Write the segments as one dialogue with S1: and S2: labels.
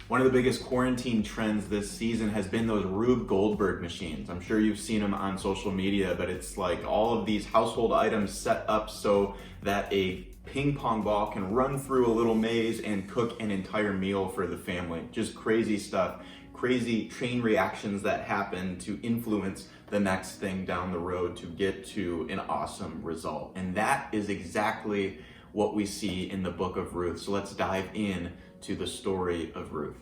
S1: One of the biggest quarantine trends this season has been those Rube Goldberg machines. I'm sure you've seen them on social media, but it's like all of these household items set up so that a ping pong ball can run through a little maze and cook an entire meal for the family. Just crazy stuff, crazy chain reactions that happen to influence the next thing down the road to get to an awesome result. And that is exactly what we see in the book of Ruth. So let's dive in to the story of Ruth.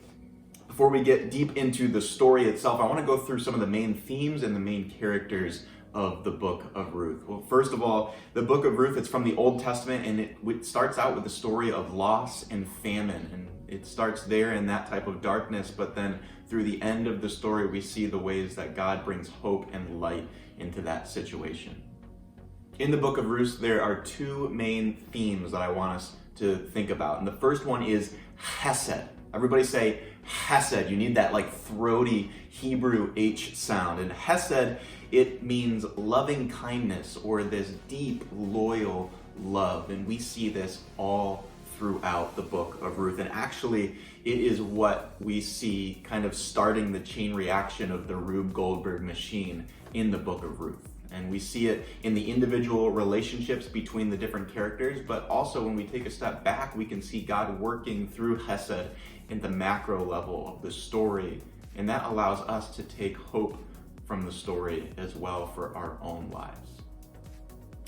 S1: Before we get deep into the story itself, I want to go through some of the main themes and the main characters of the book of Ruth. Well, first of all, the book of Ruth, it's from the Old Testament, and it starts out with the story of loss and famine. And it starts there in that type of darkness, but then through the end of the story, we see the ways that God brings hope and light into that situation. In the book of Ruth, there are two main themes that I want us to think about. And the first one is Hesed. Everybody say Hesed. You need that like throaty Hebrew H sound. And Hesed, it means loving kindness or this deep, loyal love. And we see this all throughout the book of Ruth. And actually, it is what we see kind of starting the chain reaction of the Rube Goldberg machine in the book of Ruth. And we see it in the individual relationships between the different characters, but also when we take a step back, we can see God working through Hesed in the macro level of the story. And that allows us to take hope from the story as well for our own lives.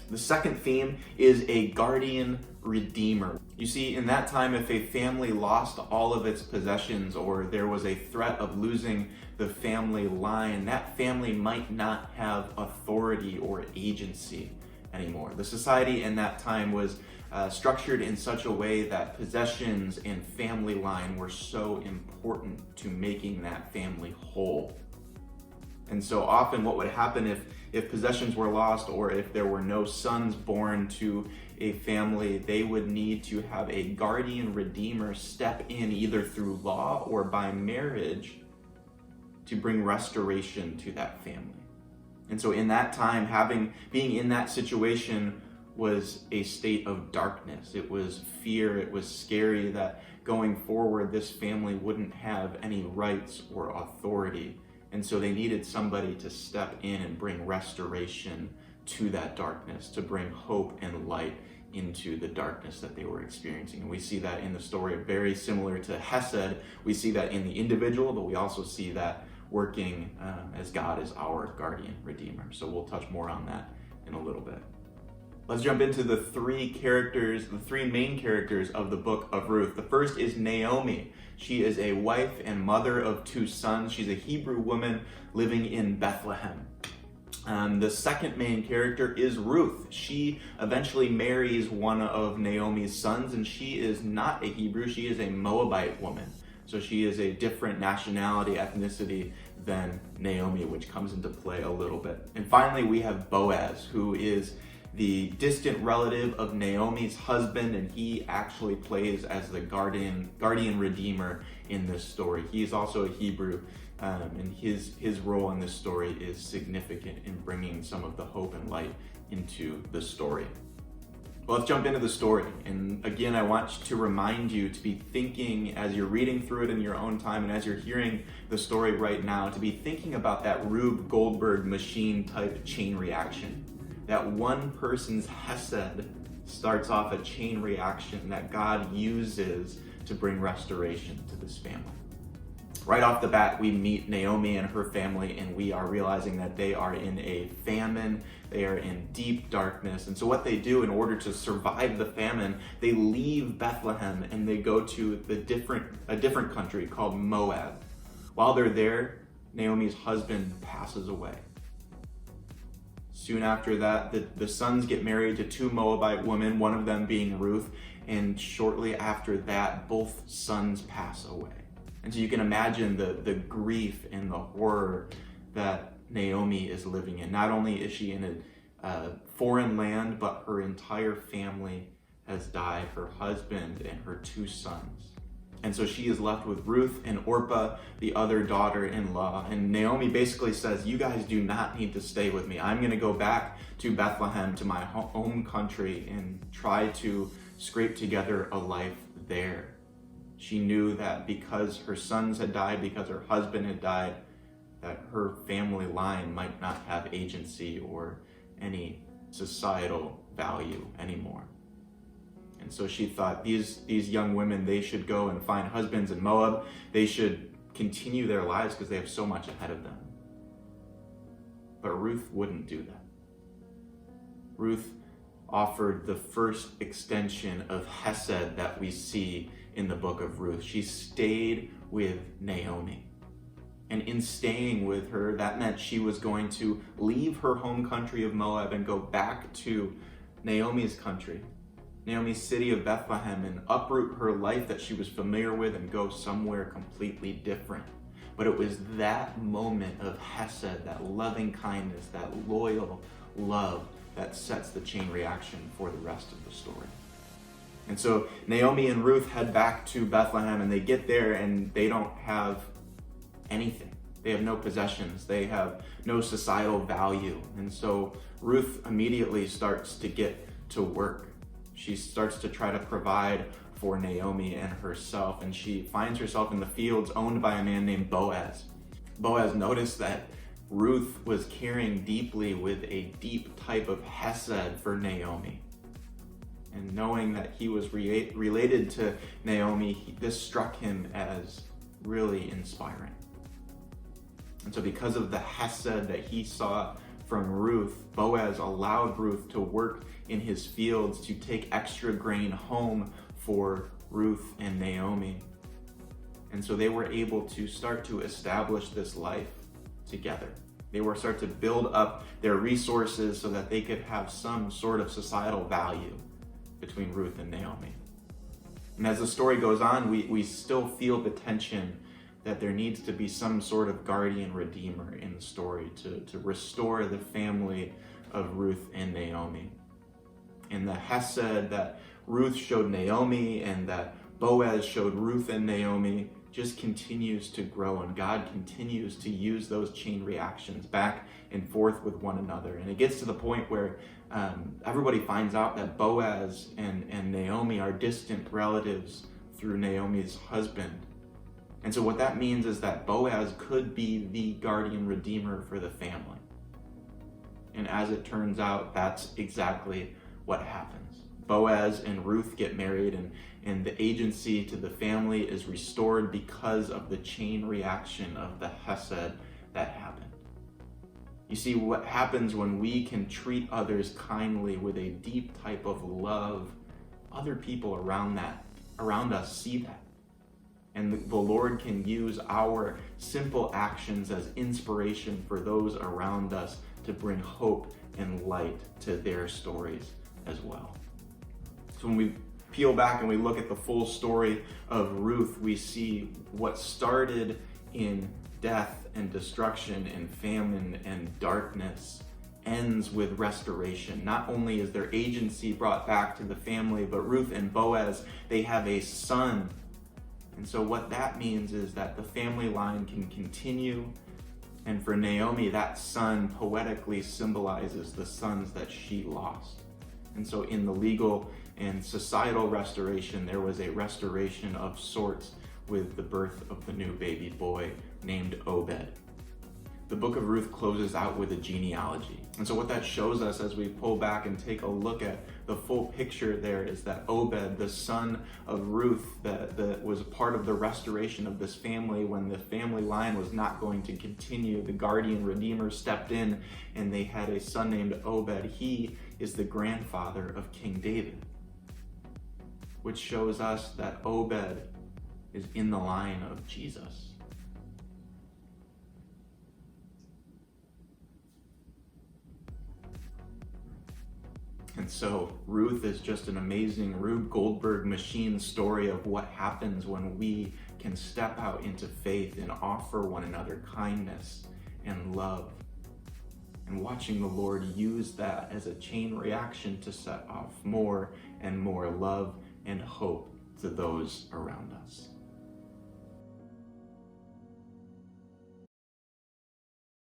S1: The second theme is a guardian redeemer. You see, in that time, if a family lost all of its possessions or there was a threat of losing the family line, that family might not have authority or agency anymore. The society in that time was structured in such a way that possessions and family line were so important to making that family whole. And so often what would happen if possessions were lost or if there were no sons born to a family, they would need to have a guardian redeemer step in either through law or by marriage to bring restoration to that family. And so in that time, being in that situation was a state of darkness. It was fear, it was scary that going forward, this family wouldn't have any rights or authority. And so they needed somebody to step in and bring restoration to that darkness, to bring hope and light into the darkness that they were experiencing. And we see that in the story, very similar to Hesed. We see that in the individual, but we also see that working as God is our guardian redeemer. So we'll touch more on that in a little bit. Let's jump into the three main characters of the book of Ruth. The first is Naomi. She is a wife and mother of two sons. She's a Hebrew woman living in Bethlehem. The second main character is Ruth. She eventually marries one of Naomi's sons, and she is not a Hebrew, she is a Moabite woman. So she is a different nationality, ethnicity than Naomi, which comes into play a little bit. And finally, we have Boaz, who is the distant relative of Naomi's husband, and he actually plays as the guardian redeemer in this story. He is also a Hebrew, and his role in this story is significant in bringing some of the hope and light into the story. Well, let's jump into the story. And again, I want to remind you to be thinking as you're reading through it in your own time and as you're hearing the story right now, to be thinking about that Rube Goldberg machine type chain reaction. That one person's Hesed starts off a chain reaction that God uses to bring restoration to this family. Right off the bat, we meet Naomi and her family, and we are realizing that they are in a famine. They are in deep darkness. And so what they do in order to survive the famine, they leave Bethlehem and they go to a different country called Moab. While they're there, Naomi's husband passes away. Soon after that, the sons get married to two Moabite women, one of them being Ruth, and shortly after that, both sons pass away. And so you can imagine the grief and the horror that Naomi is living in. Not only is she in a foreign land, but her entire family has died, her husband and her two sons. And so she is left with Ruth and Orpah, the other daughter-in-law. And Naomi basically says, you guys do not need to stay with me. I'm going to go back to Bethlehem, to my home country, and try to scrape together a life there. She knew that because her sons had died, because her husband had died, that her family line might not have agency or any societal value anymore. And so she thought these young women, they should go and find husbands in Moab. They should continue their lives because they have so much ahead of them. But Ruth wouldn't do that. Ruth offered the first extension of Hesed that we see in the book of Ruth. She stayed with Naomi. And in staying with her, that meant she was going to leave her home country of Moab and go back to Naomi's country, Naomi's city of Bethlehem, and uproot her life that she was familiar with and go somewhere completely different. But it was that moment of Hesed, that loving kindness, that loyal love, that sets the chain reaction for the rest of the story. And so Naomi and Ruth head back to Bethlehem, and they get there and they don't have anything. They have no possessions. They have no societal value. And so Ruth immediately starts to get to work. She starts to try to provide for Naomi and herself, and she finds herself in the fields owned by a man named Boaz. Boaz noticed that Ruth was caring deeply with a deep type of Hesed for Naomi. And knowing that he was related to Naomi, this struck him as really inspiring. And so because of the Hesed that he saw from Ruth, Boaz allowed Ruth to work in his fields to take extra grain home for Ruth and Naomi. And so they were able to start to establish this life together. They were start to build up their resources so that they could have some sort of societal value between Ruth and Naomi. And as the story goes on, we still feel the tension that there needs to be some sort of guardian redeemer in the story to restore the family of Ruth and Naomi. And the Hesed that Ruth showed Naomi and that Boaz showed Ruth and Naomi just continues to grow, and God continues to use those chain reactions back and forth with one another. And it gets to the point where everybody finds out that Boaz and Naomi are distant relatives through Naomi's husband. And so what that means is that Boaz could be the guardian redeemer for the family. And as it turns out, that's exactly what happens. Boaz and Ruth get married, and the agency to the family is restored because of the chain reaction of the Hesed that happened. You see, what happens when we can treat others kindly with a deep type of love, other people around us see that. And the Lord can use our simple actions as inspiration for those around us to bring hope and light to their stories as well. So when we peel back and we look at the full story of Ruth, we see what started in death and destruction and famine and darkness ends with restoration. Not only is their agency brought back to the family, but Ruth and Boaz, they have a son. And so what that means is that the family line can continue. And for Naomi, that son poetically symbolizes the sons that she lost. And so in the legal and societal restoration, there was a restoration of sorts with the birth of the new baby boy named Obed. The book of Ruth closes out with a genealogy. And so what that shows us as we pull back and take a look at the full picture there is that Obed, the son of Ruth, that was a part of the restoration of this family when the family line was not going to continue, the guardian redeemer stepped in and they had a son named Obed. He is the grandfather of King David, which shows us that Obed is in the line of Jesus. And so Ruth is just an amazing Rube Goldberg machine story of what happens when we can step out into faith and offer one another kindness and love. And watching the Lord use that as a chain reaction to set off more and more love and hope to those around us.